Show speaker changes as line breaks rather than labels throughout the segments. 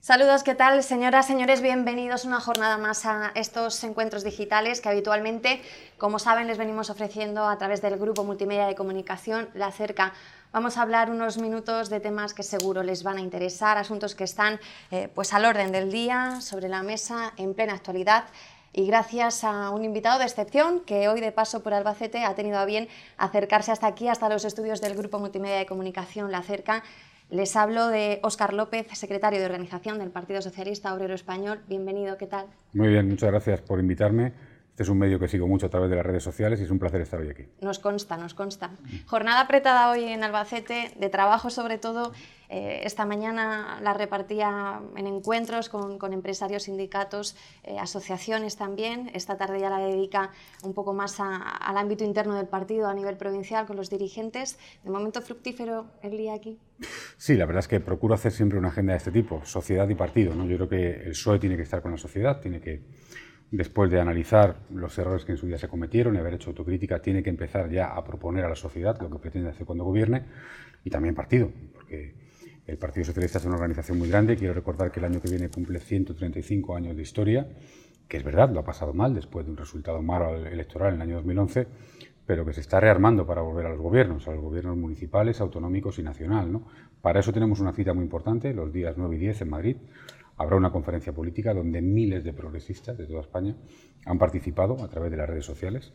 Saludos, ¿qué tal? Señoras, señores, bienvenidos una jornada más a estos encuentros digitales que habitualmente, como saben, les venimos ofreciendo a través del grupo multimedia de comunicación La Cerca. Vamos a hablar unos minutos de temas que seguro les van a interesar, asuntos que están pues al orden del día, sobre la mesa, en plena actualidad. Y gracias a un invitado de excepción que hoy de paso por Albacete ha tenido a bien acercarse hasta aquí, hasta los estudios del grupo multimedia de comunicación La Cerca. Les hablo de Óscar López, secretario de Organización del Partido Socialista Obrero Español. Bienvenido, ¿qué tal?
Muy bien, muchas gracias por invitarme. Este es un medio que sigo mucho a través de las redes sociales y es un placer estar hoy aquí.
Nos consta, nos consta. Jornada apretada hoy en Albacete, de trabajo sobre todo. Esta mañana la repartía en encuentros con empresarios, sindicatos, asociaciones también. Esta tarde ya la dedica un poco más al ámbito interno del partido a nivel provincial con los dirigentes. De momento fructífero el día aquí.
Sí, la verdad es que procuro hacer siempre una agenda de este tipo, sociedad y partido, ¿no? Yo creo que el PSOE tiene que estar con la sociedad, tiene que, después de analizar los errores que en su día se cometieron y haber hecho autocrítica, tiene que empezar ya a proponer a la sociedad lo que pretende hacer cuando gobierne, y también partido, porque el Partido Socialista es una organización muy grande. Quiero recordar que el año que viene cumple 135 años de historia, que es verdad, lo ha pasado mal después de un resultado malo electoral en el año 2011, pero que se está rearmando para volver a los gobiernos municipales, autonómicos y nacional, ¿no? Para eso tenemos una cita muy importante, los días 9 y 10 en Madrid. Habrá una conferencia política donde miles de progresistas de toda España han participado a través de las redes sociales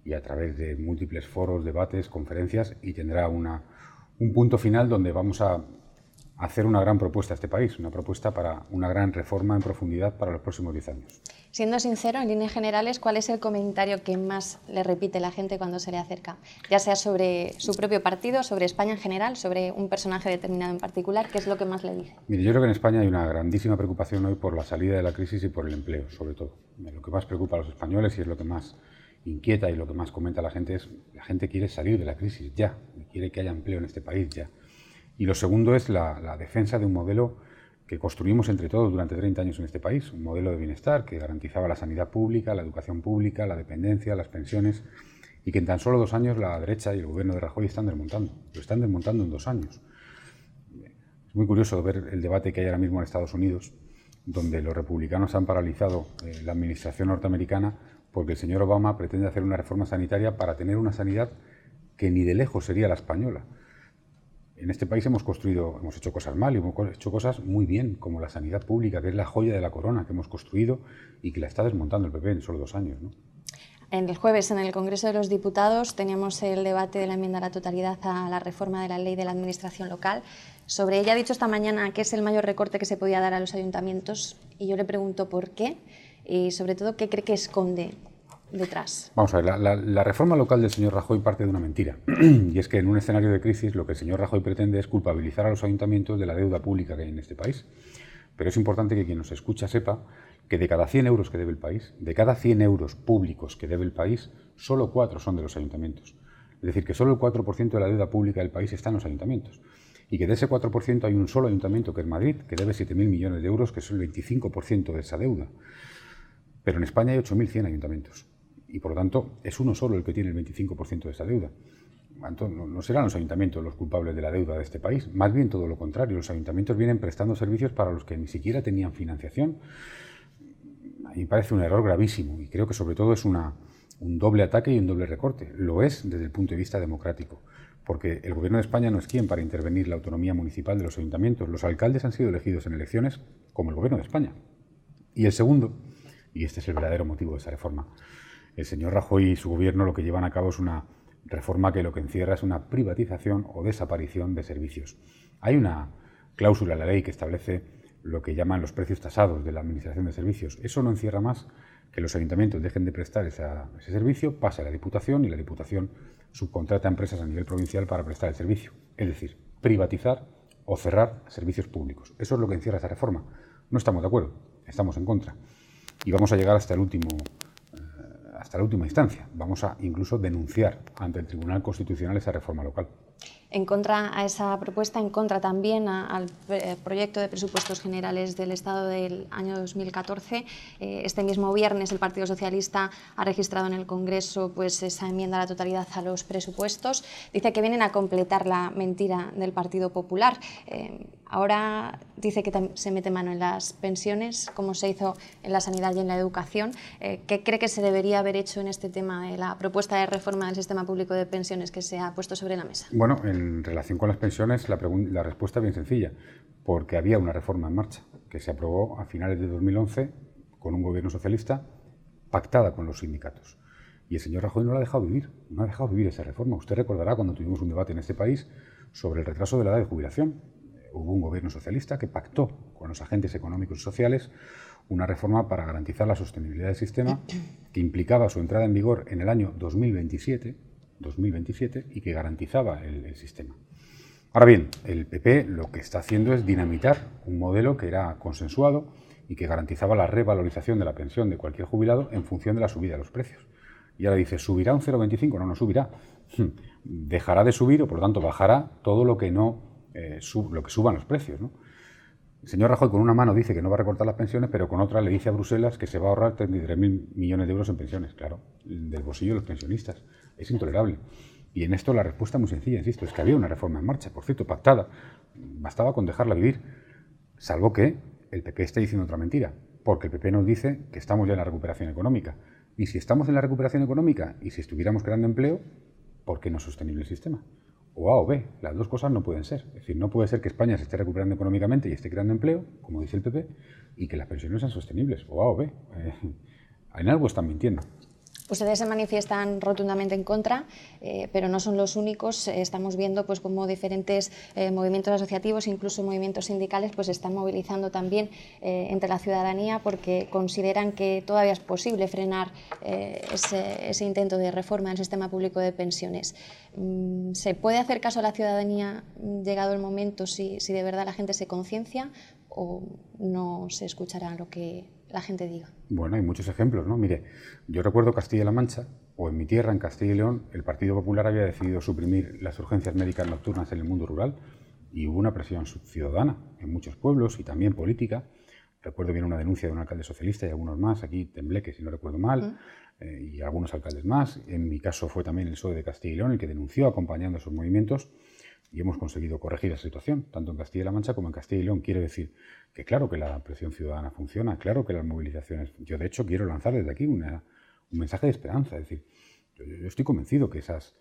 y a través de múltiples foros, debates, conferencias, y tendrá un punto final donde vamos a hacer una gran propuesta a este país, una propuesta para una gran reforma en profundidad para los próximos 10 años.
Siendo sincero, en líneas generales, ¿cuál es el comentario que más le repite la gente cuando se le acerca? Ya sea sobre su propio partido, sobre España en general, sobre un personaje determinado en particular, ¿qué es lo que más le dice?
Mire, yo creo que en España hay una grandísima preocupación hoy por la salida de la crisis y por el empleo, sobre todo. Lo que más preocupa a los españoles y es lo que más inquieta y lo que más comenta la gente es la gente quiere salir de la crisis ya, quiere que haya empleo en este país ya. Y lo segundo es la defensa de un modelo que construimos entre todos durante 30 años en este país, un modelo de bienestar que garantizaba la sanidad pública, la educación pública, la dependencia, las pensiones, y que en tan solo 2 años la derecha y el gobierno de Rajoy están desmontando. Lo están desmontando en 2 años. Es muy curioso ver el debate que hay ahora mismo en Estados Unidos, donde los republicanos han paralizado la administración norteamericana porque el señor Obama pretende hacer una reforma sanitaria para tener una sanidad que ni de lejos sería la española. En este país hemos hecho cosas mal y hemos hecho cosas muy bien, como la sanidad pública, que es la joya de la corona que hemos construido y que la está desmontando el PP en solo 2 años, ¿no?
El jueves, en el Congreso de los Diputados, teníamos el debate de la enmienda a la totalidad a la reforma de la ley de la administración local. Sobre ella ha dicho esta mañana que es el mayor recorte que se podía dar a los ayuntamientos, y yo le pregunto por qué y sobre todo qué cree que esconde detrás.
Vamos a ver, la reforma local del señor Rajoy parte de una mentira, y es que en un escenario de crisis lo que el señor Rajoy pretende es culpabilizar a los ayuntamientos de la deuda pública que hay en este país. Pero es importante que quien nos escucha sepa que de cada 100 euros que debe el país, de cada 100 euros públicos que debe el país, solo 4 son de los ayuntamientos. Es decir, que solo el 4% de la deuda pública del país está en los ayuntamientos. Y que de ese 4% hay un solo ayuntamiento, que es Madrid, que debe 7.000 millones de euros, que es el 25% de esa deuda. Pero en España hay 8.100 ayuntamientos. Y por lo tanto es uno solo el que tiene el 25% de esa deuda. No serán los ayuntamientos los culpables de la deuda de este país, más bien todo lo contrario. Los ayuntamientos vienen prestando servicios para los que ni siquiera tenían financiación. A mí me parece un error gravísimo y creo que sobre todo es un doble ataque y un doble recorte. Lo es desde el punto de vista democrático, porque el Gobierno de España no es quien para intervenir la autonomía municipal de los ayuntamientos. Los alcaldes han sido elegidos en elecciones como el Gobierno de España. Y el segundo, y este es el verdadero motivo de esa reforma, el señor Rajoy y su gobierno lo que llevan a cabo es una reforma que lo que encierra es una privatización o desaparición de servicios. Hay una cláusula en la ley que establece lo que llaman los precios tasados de la administración de servicios. Eso no encierra más que los ayuntamientos dejen de prestar ese servicio, pase a la Diputación y la Diputación subcontrata a empresas a nivel provincial para prestar el servicio. Es decir, privatizar o cerrar servicios públicos. Eso es lo que encierra esa reforma. No estamos de acuerdo, estamos en contra. Y vamos a llegar hasta la última instancia. Vamos a incluso denunciar ante el Tribunal Constitucional esa reforma local.
En contra a esa propuesta, en contra también al proyecto de presupuestos generales del Estado del año 2014. Este mismo viernes el Partido Socialista ha registrado en el Congreso pues, esa enmienda a la totalidad a los presupuestos. Dice que vienen a completar la mentira del Partido Popular. Ahora dice que se mete mano en las pensiones, como se hizo en la sanidad y en la educación. ¿Qué cree que se debería haber hecho en este tema de la propuesta de reforma del sistema público de pensiones que se ha puesto sobre la mesa?
Bueno, en relación con las pensiones, la respuesta es bien sencilla, porque había una reforma en marcha que se aprobó a finales de 2011 con un gobierno socialista pactada con los sindicatos. Y el señor Rajoy no la ha dejado vivir, no ha dejado vivir esa reforma. Usted recordará cuando tuvimos un debate en este país sobre el retraso de la edad de jubilación. Hubo un gobierno socialista que pactó con los agentes económicos y sociales una reforma para garantizar la sostenibilidad del sistema que implicaba su entrada en vigor en el año 2027 y que garantizaba el sistema. Ahora bien, el PP lo que está haciendo es dinamitar un modelo que era consensuado y que garantizaba la revalorización de la pensión de cualquier jubilado en función de la subida de los precios. Y ahora dice, ¿subirá un 0,25? No, no subirá. Dejará de subir o por lo tanto bajará todo lo que lo que suban los precios, ¿no? El señor Rajoy con una mano dice que no va a recortar las pensiones, pero con otra le dice a Bruselas que se va a ahorrar 33.000 millones de euros en pensiones, claro, del bolsillo de los pensionistas. Es intolerable. Y en esto la respuesta es muy sencilla, insisto, es que había una reforma en marcha, por cierto, pactada. Bastaba con dejarla vivir, salvo que el PP esté diciendo otra mentira, porque el PP nos dice que estamos ya en la recuperación económica. Y si estamos en la recuperación económica y si estuviéramos creando empleo, ¿por qué no es sostenible el sistema? O A o B, las dos cosas no pueden ser. Es decir, no puede ser que España se esté recuperando económicamente y esté creando empleo, como dice el PP, y que las pensiones sean sostenibles, o A o B. En algo están mintiendo.
Ustedes se manifiestan rotundamente en contra, pero no son los únicos. Estamos viendo pues, cómo diferentes movimientos asociativos, incluso movimientos sindicales, pues, se están movilizando también entre la ciudadanía porque consideran que todavía es posible frenar ese intento de reforma del sistema público de pensiones. ¿Se puede hacer caso a la ciudadanía llegado el momento si de verdad la gente se conciencia o no se escuchará lo que la gente diga?
Bueno, hay muchos ejemplos, ¿no? Mire, yo recuerdo Castilla-La Mancha, o en mi tierra, en Castilla y León, el Partido Popular había decidido suprimir las urgencias médicas nocturnas en el mundo rural y hubo una presión ciudadana en muchos pueblos y también política. Recuerdo bien una denuncia de un alcalde socialista y algunos más, aquí Tembleque, si no recuerdo mal, y algunos alcaldes más. En mi caso fue también el PSOE de Castilla y León el que denunció acompañando esos movimientos. Y hemos conseguido corregir esa situación, tanto en Castilla-La Mancha como en Castilla y León. Quiero decir que claro que la presión ciudadana funciona, claro que las movilizaciones... Yo, de hecho, quiero lanzar desde aquí un mensaje de esperanza. Es decir, yo estoy convencido que esas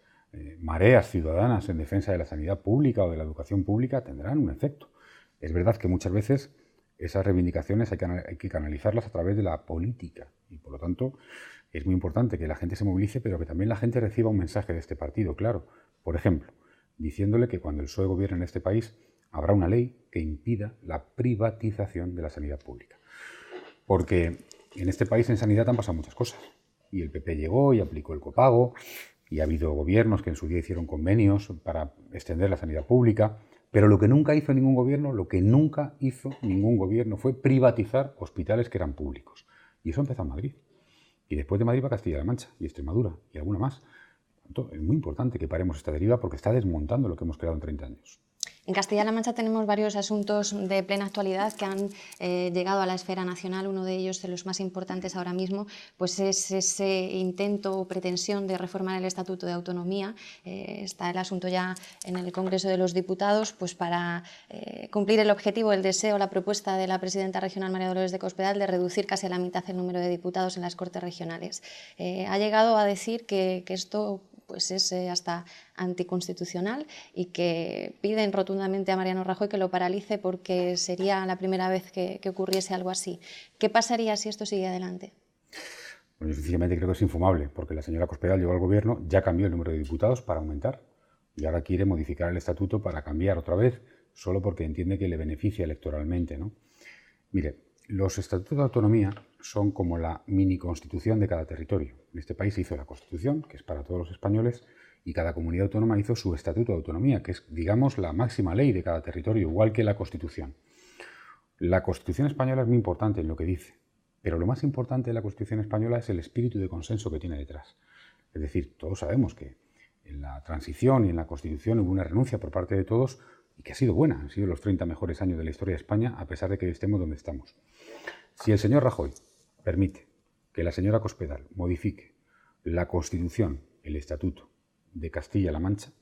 mareas ciudadanas en defensa de la sanidad pública o de la educación pública tendrán un efecto. Es verdad que muchas veces esas reivindicaciones hay que canalizarlas a través de la política y, por lo tanto, es muy importante que la gente se movilice, pero que también la gente reciba un mensaje de este partido, claro. Por ejemplo, diciéndole que cuando el PSOE gobierne en este país habrá una ley que impida la privatización de la sanidad pública. Porque en este país en sanidad han pasado muchas cosas. Y el PP llegó y aplicó el copago, y ha habido gobiernos que en su día hicieron convenios para extender la sanidad pública, pero lo que nunca hizo ningún gobierno fue privatizar hospitales que eran públicos. Y eso empezó en Madrid. Y después de Madrid va Castilla-La Mancha y Extremadura y alguna más. Es muy importante que paremos esta deriva porque está desmontando lo que hemos creado en 30 años.
En Castilla-La Mancha tenemos varios asuntos de plena actualidad que han llegado a la esfera nacional. Uno de ellos, de los más importantes ahora mismo, pues es ese intento o pretensión de reformar el Estatuto de Autonomía. Está el asunto ya en el Congreso de los Diputados, pues para cumplir el objetivo, el deseo, la propuesta de la presidenta regional María Dolores de Cospedal de reducir casi a la mitad el número de diputados en las Cortes regionales. Ha llegado a decir que esto pues es hasta anticonstitucional y que piden rotundamente a Mariano Rajoy que lo paralice porque sería la primera vez que ocurriese algo así. ¿Qué pasaría si esto sigue adelante?
Bueno, yo sencillamente creo que es infumable, porque la señora Cospedal llegó al gobierno, ya cambió el número de diputados para aumentar y ahora quiere modificar el estatuto para cambiar otra vez, solo porque entiende que le beneficia electoralmente, ¿no? Mire, los estatutos de autonomía son como la mini constitución de cada territorio. En este país se hizo la Constitución, que es para todos los españoles, y cada comunidad autónoma hizo su estatuto de autonomía, que es, digamos, la máxima ley de cada territorio, igual que la Constitución. La Constitución española es muy importante en lo que dice, pero lo más importante de la Constitución española es el espíritu de consenso que tiene detrás. Es decir, todos sabemos que en la transición y en la Constitución hubo una renuncia por parte de todos y que ha sido buena. Han sido los 30 mejores años de la historia de España, a pesar de que estemos donde estamos. Si el señor Rajoy permite que la señora Cospedal modifique la Constitución, el Estatuto de Castilla-La Mancha,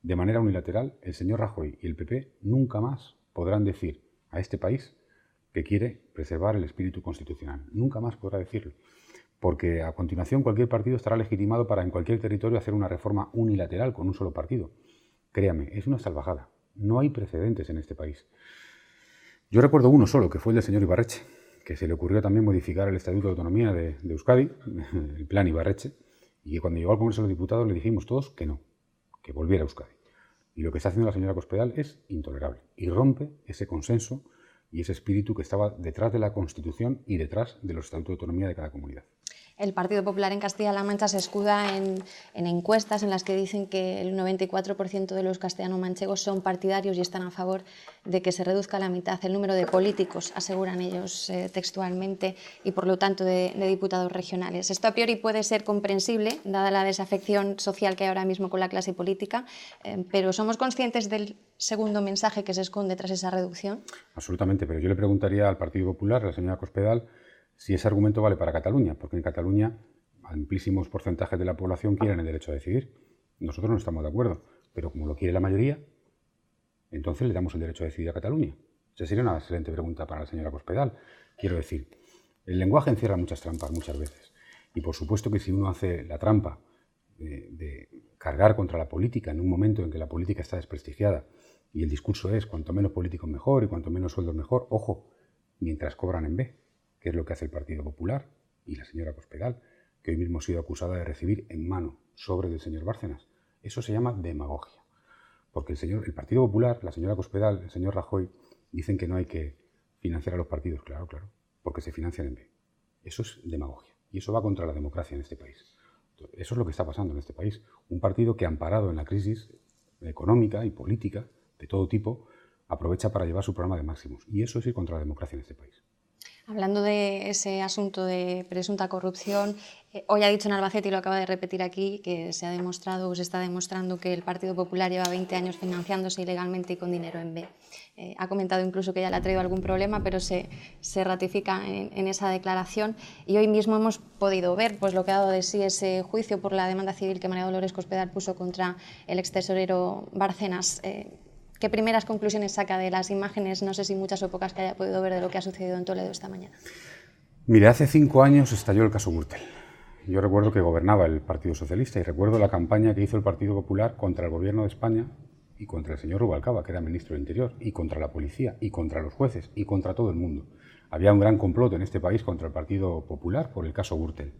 de manera unilateral, el señor Rajoy y el PP nunca más podrán decir a este país que quiere preservar el espíritu constitucional. Nunca más podrá decirlo. Porque a continuación cualquier partido estará legitimado para en cualquier territorio hacer una reforma unilateral con un solo partido. Créame, es una salvajada. No hay precedentes en este país. Yo recuerdo uno solo, que fue el del señor Ibarretxe, que se le ocurrió también modificar el Estatuto de Autonomía de Euskadi, el plan Ibarretxe, y cuando llegó al Congreso de los Diputados le dijimos todos que no, que volviera a Euskadi. Y lo que está haciendo la señora Cospedal es intolerable y rompe ese consenso y ese espíritu que estaba detrás de la Constitución y detrás de los estatutos de autonomía de cada comunidad.
El Partido Popular en Castilla-La Mancha se escuda en encuestas en las que dicen que el 94% de los castellano-manchegos son partidarios y están a favor de que se reduzca a la mitad el número de políticos, aseguran ellos textualmente, y por lo tanto de diputados regionales. Esto a priori puede ser comprensible, dada la desafección social que hay ahora mismo con la clase política, pero ¿somos conscientes del segundo mensaje que se esconde tras esa reducción?
Absolutamente, pero yo le preguntaría al Partido Popular, a la señora Cospedal, si ese argumento vale para Cataluña, porque en Cataluña amplísimos porcentajes de la población quieren el derecho a decidir. Nosotros no estamos de acuerdo, pero como lo quiere la mayoría, entonces le damos el derecho a decidir a Cataluña. Esa sería una excelente pregunta para la señora Cospedal. Quiero decir, el lenguaje encierra muchas trampas muchas veces. Y por supuesto que si uno hace la trampa de cargar contra la política en un momento en que la política está desprestigiada y el discurso es cuanto menos políticos mejor y cuanto menos sueldos mejor, ojo, mientras cobran en B, que es lo que hace el Partido Popular y la señora Cospedal, que hoy mismo ha sido acusada de recibir en mano sobres del señor Bárcenas. Eso se llama demagogia. Porque el Partido Popular, la señora Cospedal, el señor Rajoy, dicen que no hay que financiar a los partidos. Claro, claro, porque se financian en B. Eso es demagogia. Y eso va contra la democracia en este país. Eso es lo que está pasando en este país. Un partido que, amparado en la crisis económica y política de todo tipo, aprovecha para llevar su programa de máximos. Y eso es ir contra la democracia en este país.
Hablando de ese asunto de presunta corrupción, hoy ha dicho en Albacete y lo acaba de repetir aquí, que se ha demostrado o se está demostrando que el Partido Popular lleva 20 años financiándose ilegalmente y con dinero en B. Ha comentado incluso que ya le ha traído algún problema, pero se ratifica en esa declaración. Y hoy mismo hemos podido ver pues, lo que ha dado de sí ese juicio por la demanda civil que María Dolores Cospedal puso contra el extesorero Bárcenas. ¿Qué primeras conclusiones saca de las imágenes, no sé si muchas o pocas, que haya podido ver de lo que ha sucedido en Toledo esta mañana?
Mire, hace 5 años estalló el caso Gürtel. Yo recuerdo que gobernaba el Partido Socialista y recuerdo la campaña que hizo el Partido Popular contra el Gobierno de España y contra el señor Rubalcaba, que era ministro del Interior, y contra la policía, y contra los jueces, y contra todo el mundo. Había un gran complot en este país contra el Partido Popular por el caso Gürtel.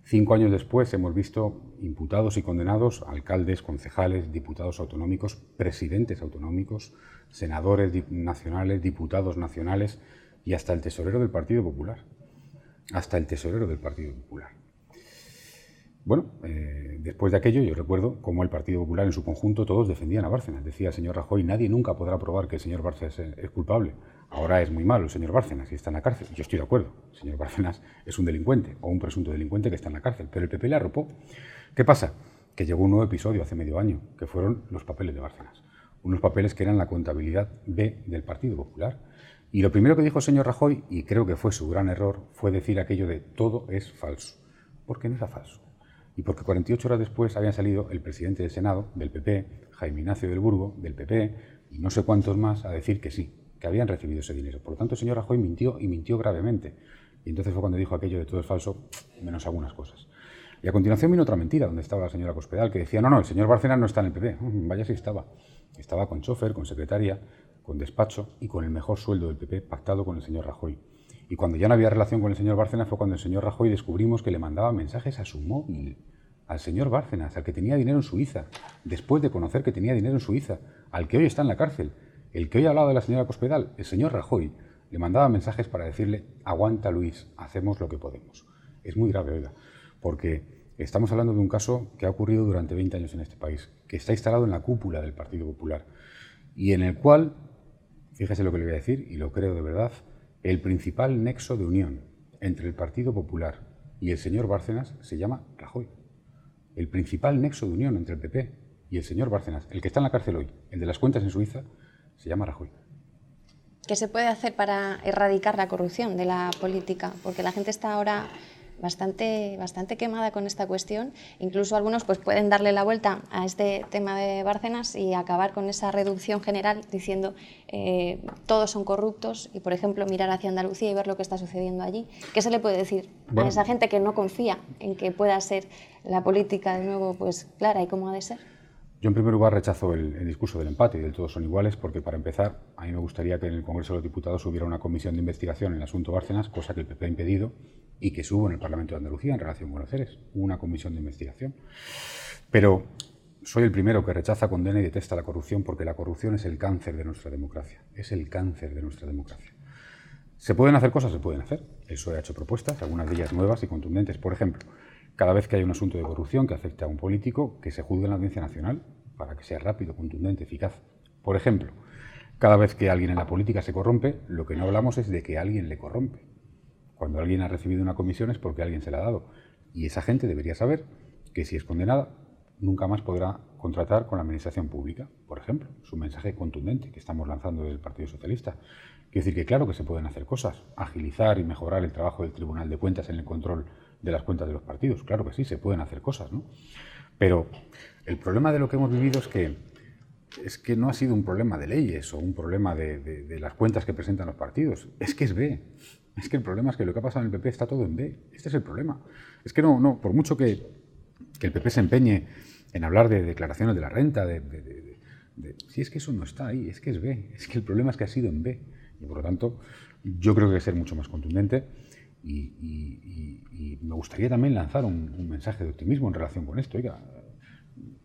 5 años después hemos visto imputados y condenados alcaldes, concejales, diputados autonómicos, presidentes autonómicos, senadores nacionales, diputados nacionales y hasta el tesorero del Partido Popular. Hasta el tesorero del Partido Popular. Bueno, después de aquello yo recuerdo cómo el Partido Popular en su conjunto todos defendían a Bárcenas. Decía el señor Rajoy, nadie nunca podrá probar que el señor Bárcenas es culpable. Ahora es muy malo el señor Bárcenas y está en la cárcel. Yo estoy de acuerdo, el señor Bárcenas es un delincuente o un presunto delincuente que está en la cárcel, pero el PP le arropó. ¿Qué pasa? Que llegó un nuevo episodio hace medio año, que fueron los papeles de Bárcenas. Unos papeles que eran la contabilidad B del Partido Popular. Y lo primero que dijo el señor Rajoy, y creo que fue su gran error, fue decir aquello de todo es falso. Porque no era falso. Y porque 48 horas después habían salido el presidente del Senado, del PP, Jaime Ignacio del Burgo, del PP, y no sé cuántos más, a decir que sí, que habían recibido ese dinero. Por lo tanto, el señor Rajoy mintió, y mintió gravemente. Y entonces fue cuando dijo aquello de todo es falso, menos algunas cosas. Y a continuación vino otra mentira, donde estaba la señora Cospedal, que decía, no, el señor Bárcenas no está en el PP. Vaya si estaba. Estaba con chofer, con secretaria, con despacho y con el mejor sueldo del PP pactado con el señor Rajoy. Y cuando ya no había relación con el señor Bárcenas fue cuando el señor Rajoy descubrimos que le mandaba mensajes a su móvil, al señor Bárcenas, al que tenía dinero en Suiza, después de conocer que tenía dinero en Suiza, al que hoy está en la cárcel. El que hoy ha hablado de la señora Cospedal, el señor Rajoy, le mandaba mensajes para decirle, aguanta Luis, hacemos lo que podemos. Es muy grave, oiga, porque estamos hablando de un caso que ha ocurrido durante 20 años en este país, que está instalado en la cúpula del Partido Popular, y en el cual, fíjese lo que le voy a decir, y lo creo de verdad, el principal nexo de unión entre el Partido Popular y el señor Bárcenas se llama Rajoy. el principal nexo de unión entre el PP y el señor Bárcenas, el que está en la cárcel hoy, el de las cuentas en Suiza, se llama Rajoy.
¿Qué se puede hacer para erradicar la corrupción de la política? Porque la gente está ahora bastante quemada con esta cuestión. Incluso algunos pues, pueden darle la vuelta a este tema de Bárcenas y acabar con esa reducción general diciendo todos son corruptos y, por ejemplo, mirar hacia Andalucía y ver lo que está sucediendo allí. ¿Qué se le puede decir a esa gente que no confía en que pueda ser la política de nuevo pues, clara y cómo ha de ser?
Yo, en primer lugar, rechazo el discurso del empate y del todos son iguales, porque, para empezar, a mí me gustaría que en el Congreso de los Diputados hubiera una comisión de investigación en el asunto Bárcenas, cosa que el PP ha impedido y que se hubo en el Parlamento de Andalucía en relación con los Ceres, una comisión de investigación. Pero soy el primero que rechaza, condena y detesta la corrupción, porque la corrupción es el cáncer de nuestra democracia. Es el cáncer de nuestra democracia. ¿Se pueden hacer cosas? Se pueden hacer. El PSOE ha hecho propuestas, algunas de ellas nuevas y contundentes. Por ejemplo, cada vez que hay un asunto de corrupción que afecte a un político, que se juzgue en la Audiencia Nacional para que sea rápido, contundente, eficaz. Por ejemplo, cada vez que alguien en la política se corrompe, lo que no hablamos es de que alguien le corrompe. Cuando alguien ha recibido una comisión es porque alguien se la ha dado. Y esa gente debería saber que si es condenada, nunca más podrá contratar con la administración pública. Por ejemplo, es un mensaje contundente que estamos lanzando desde el Partido Socialista. Quiere decir que claro que se pueden hacer cosas, agilizar y mejorar el trabajo del Tribunal de Cuentas en el control de las cuentas de los partidos. Claro que sí, se pueden hacer cosas, ¿no? Pero el problema de lo que hemos vivido es que no ha sido un problema de leyes o un problema de las cuentas que presentan los partidos. Es que es B. Es que el problema es que lo que ha pasado en el PP está todo en B. Este es el problema. Es que no, por mucho que el PP se empeñe en hablar de declaraciones de la renta, si es que eso no está ahí, es que es B. Es que el problema es que ha sido en B. Y por lo tanto, yo creo que hay que ser mucho más contundente y me gustaría también lanzar un mensaje de optimismo en relación con esto. Oiga,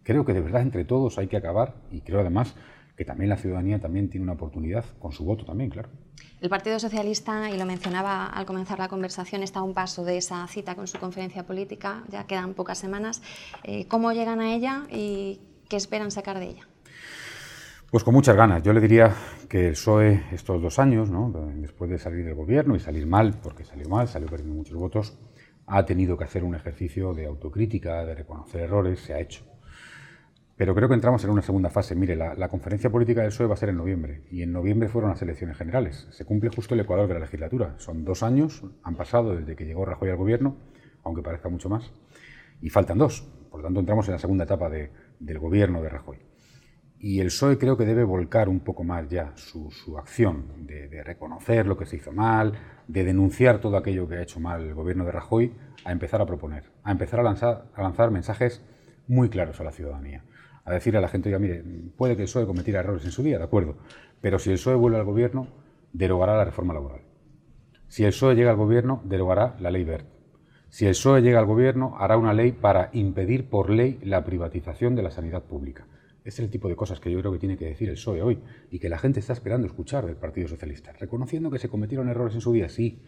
creo que de verdad entre todos hay que acabar y creo además que también la ciudadanía también tiene una oportunidad con su voto también, claro.
El Partido Socialista, y lo mencionaba al comenzar la conversación, está a un paso de esa cita con su conferencia política, ya quedan pocas semanas. ¿Cómo llegan a ella y qué esperan sacar de ella?
Pues con muchas ganas. Yo le diría que el PSOE estos 2 años, ¿no?, después de salir del gobierno y salir mal, porque salió mal, salió perdiendo muchos votos, ha tenido que hacer un ejercicio de autocrítica, de reconocer errores, se ha hecho. Pero creo que entramos en una segunda fase. Mire, la conferencia política del PSOE va a ser en noviembre, y en noviembre fueron las elecciones generales. Se cumple justo el ecuador de la legislatura. Son 2 años, han pasado desde que llegó Rajoy al gobierno, aunque parezca mucho más, y faltan 2. Por lo tanto, entramos en la segunda etapa del gobierno de Rajoy. Y el PSOE creo que debe volcar un poco más ya su acción de reconocer lo que se hizo mal, de denunciar todo aquello que ha hecho mal el gobierno de Rajoy, a empezar a proponer, a empezar a lanzar mensajes muy claros a la ciudadanía. A decir a la gente, oiga, mire, puede que el PSOE cometiera errores en su día, de acuerdo, pero si el PSOE vuelve al gobierno, derogará la reforma laboral. Si el PSOE llega al gobierno, derogará la ley Wert. Si el PSOE llega al gobierno, hará una ley para impedir por ley la privatización de la sanidad pública. Este es el tipo de cosas que yo creo que tiene que decir el PSOE hoy y que la gente está esperando escuchar del Partido Socialista. Reconociendo que se cometieron errores en su día, sí,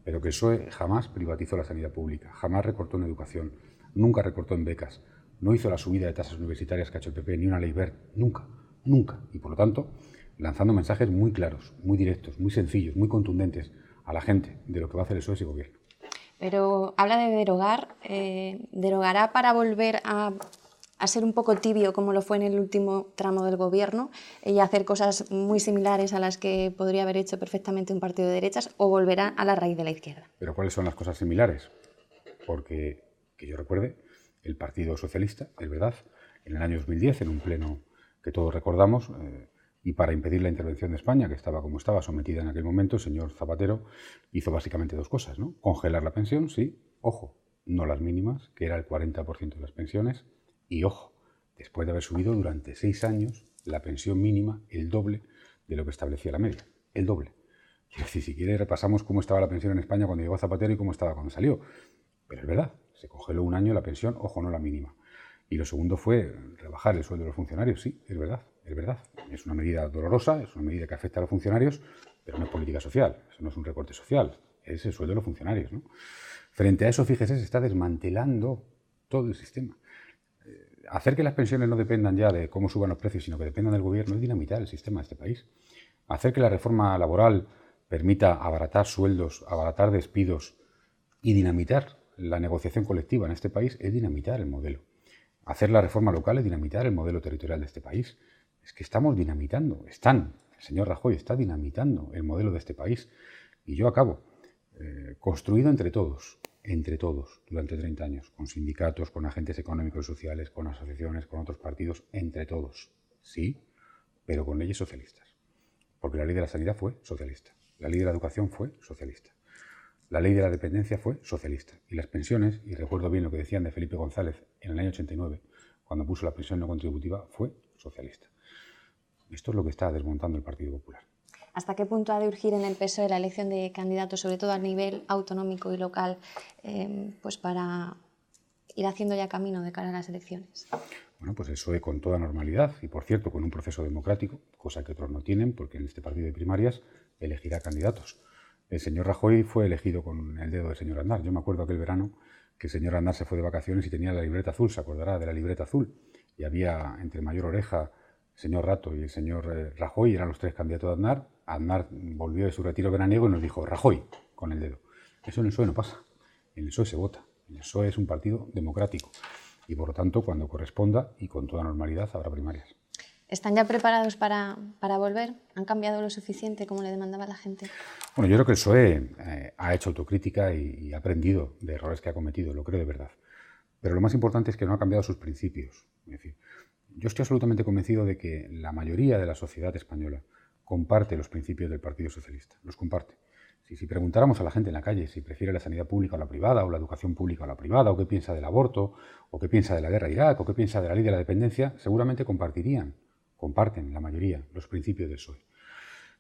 pero que el PSOE jamás privatizó la sanidad pública, jamás recortó en educación, nunca recortó en becas, no hizo la subida de tasas universitarias que ha hecho el PP, ni una ley Wert, nunca, nunca. Y por lo tanto, lanzando mensajes muy claros, muy directos, muy sencillos, muy contundentes a la gente de lo que va a hacer el PSOE ese gobierno.
Pero habla de derogar, ¿derogará para volver a ser un poco tibio como lo fue en el último tramo del gobierno y hacer cosas muy similares a las que podría haber hecho perfectamente un partido de derechas, o volverá a la raíz de la izquierda?
¿Pero cuáles son las cosas similares? Porque, que yo recuerde, el Partido Socialista, es verdad, en el año 2010, en un pleno que todos recordamos, y para impedir la intervención de España, que estaba como estaba, sometida en aquel momento, el señor Zapatero hizo básicamente 2 cosas, ¿no? Congelar la pensión, sí, ojo, no las mínimas, que era el 40% de las pensiones, y ojo, después de haber subido durante 6 años la pensión mínima el doble de lo que establecía la media, el doble. Es decir, si quiere repasamos cómo estaba la pensión en España cuando llegó Zapatero y cómo estaba cuando salió. Pero es verdad, se congeló 1 año la pensión, ojo, no la mínima. Y lo segundo fue rebajar el sueldo de los funcionarios, sí, es verdad, es verdad. Es una medida dolorosa, es una medida que afecta a los funcionarios, pero no es política social, eso no es un recorte social, es el sueldo de los funcionarios, ¿no? Frente a eso, fíjese, se está desmantelando todo el sistema. Hacer que las pensiones no dependan ya de cómo suban los precios, sino que dependan del gobierno, es dinamitar el sistema de este país. Hacer que la reforma laboral permita abaratar sueldos, abaratar despidos y dinamitar la negociación colectiva en este país es dinamitar el modelo. hacer la reforma local y dinamitar el modelo territorial de este país. Es que estamos dinamitando, el señor Rajoy está dinamitando el modelo de este país. Y yo acabo, construido entre todos, durante 30 años, con sindicatos, con agentes económicos y sociales, con asociaciones, con otros partidos, entre todos, sí, pero con leyes socialistas. Porque la ley de la sanidad fue socialista, la ley de la educación fue socialista, la ley de la dependencia fue socialista. Y las pensiones, y recuerdo bien lo que decían de Felipe González en el año 89, cuando puso la pensión no contributiva, fue socialista. Esto es lo que está desmontando el Partido Popular.
¿Hasta qué punto ha de urgir en el PSOE la elección de candidatos, sobre todo a nivel autonómico y local, pues para ir haciendo ya camino de cara a las elecciones?
Bueno, pues el PSOE con toda normalidad y, por cierto, con un proceso democrático, cosa que otros no tienen, porque en este partido de primarias elegirá candidatos. El señor Rajoy fue elegido con el dedo del señor Aznar. Yo me acuerdo aquel verano que el señor Aznar se fue de vacaciones y tenía la libreta azul, se acordará de la libreta azul, y había entre Mayor Oreja, el señor Rato y el señor Rajoy, eran los tres candidatos de Aznar. Aznar volvió de su retiro veraniego y nos dijo Rajoy con el dedo. Eso en el PSOE no pasa, en el PSOE se vota, el PSOE es un partido democrático y por lo tanto cuando corresponda y con toda normalidad habrá primarias.
¿Están ya preparados para volver? ¿Han cambiado lo suficiente como le demandaba la gente?
Bueno, yo creo que el PSOE ha hecho autocrítica y ha aprendido de errores que ha cometido, lo creo de verdad. Pero lo más importante es que no ha cambiado sus principios. Es decir, yo estoy absolutamente convencido de que la mayoría de la sociedad española comparte los principios del Partido Socialista, los comparte. Si preguntáramos a la gente en la calle si prefiere la sanidad pública o la privada, o la educación pública o la privada, o qué piensa del aborto, o qué piensa de la guerra de Irak, o qué piensa de la ley de la dependencia, seguramente comparten la mayoría los principios del PSOE.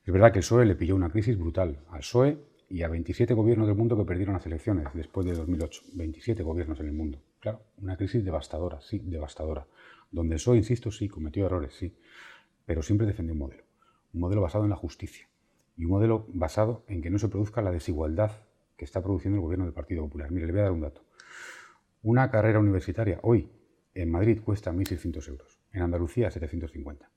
Es verdad que el PSOE le pilló una crisis brutal al PSOE y a 27 gobiernos del mundo que perdieron las elecciones después de 2008. 27 gobiernos en el mundo. Claro, una crisis devastadora, sí, devastadora. Donde el PSOE, insisto, sí, cometió errores, sí, pero siempre defendió un modelo basado en la justicia y un modelo basado en que no se produzca la desigualdad que está produciendo el gobierno del Partido Popular. Mire, le voy a dar un dato. Una carrera universitaria hoy en Madrid cuesta 1.600 euros, en Andalucía 750.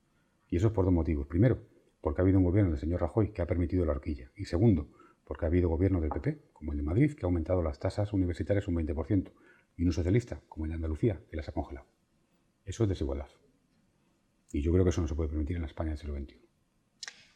Y eso es por dos motivos. Primero, porque ha habido un gobierno del señor Rajoy que ha permitido la horquilla. Y segundo, porque ha habido gobierno del PP, como el de Madrid, que ha aumentado las tasas universitarias un 20%, y uno socialista, como el de Andalucía, que las ha congelado. Eso es desigualdad. Y yo creo que eso no se puede permitir en la España del siglo XXI.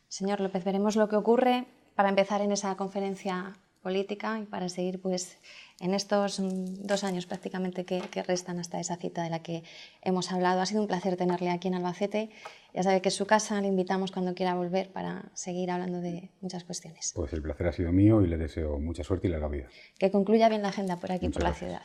Señor López, veremos lo que ocurre para empezar en esa conferencia política y para seguir pues en estos 2 años prácticamente que restan hasta esa cita de la que hemos hablado. Ha sido un placer tenerle aquí en Albacete. Ya sabe que es su casa, le invitamos cuando quiera volver para seguir hablando de muchas cuestiones.
Pues el placer ha sido mío y le deseo mucha suerte y larga vida.
Que concluya bien la agenda por aquí, por la ciudad.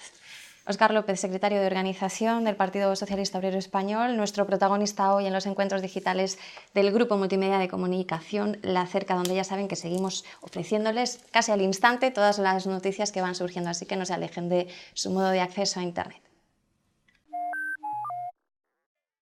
Óscar López, secretario de Organización del Partido Socialista Obrero Español, nuestro protagonista hoy en los encuentros digitales del Grupo Multimedia de Comunicación La Cerca, donde ya saben que seguimos ofreciéndoles casi al instante todas las noticias que van surgiendo, así que no se alejen de su modo de acceso a Internet.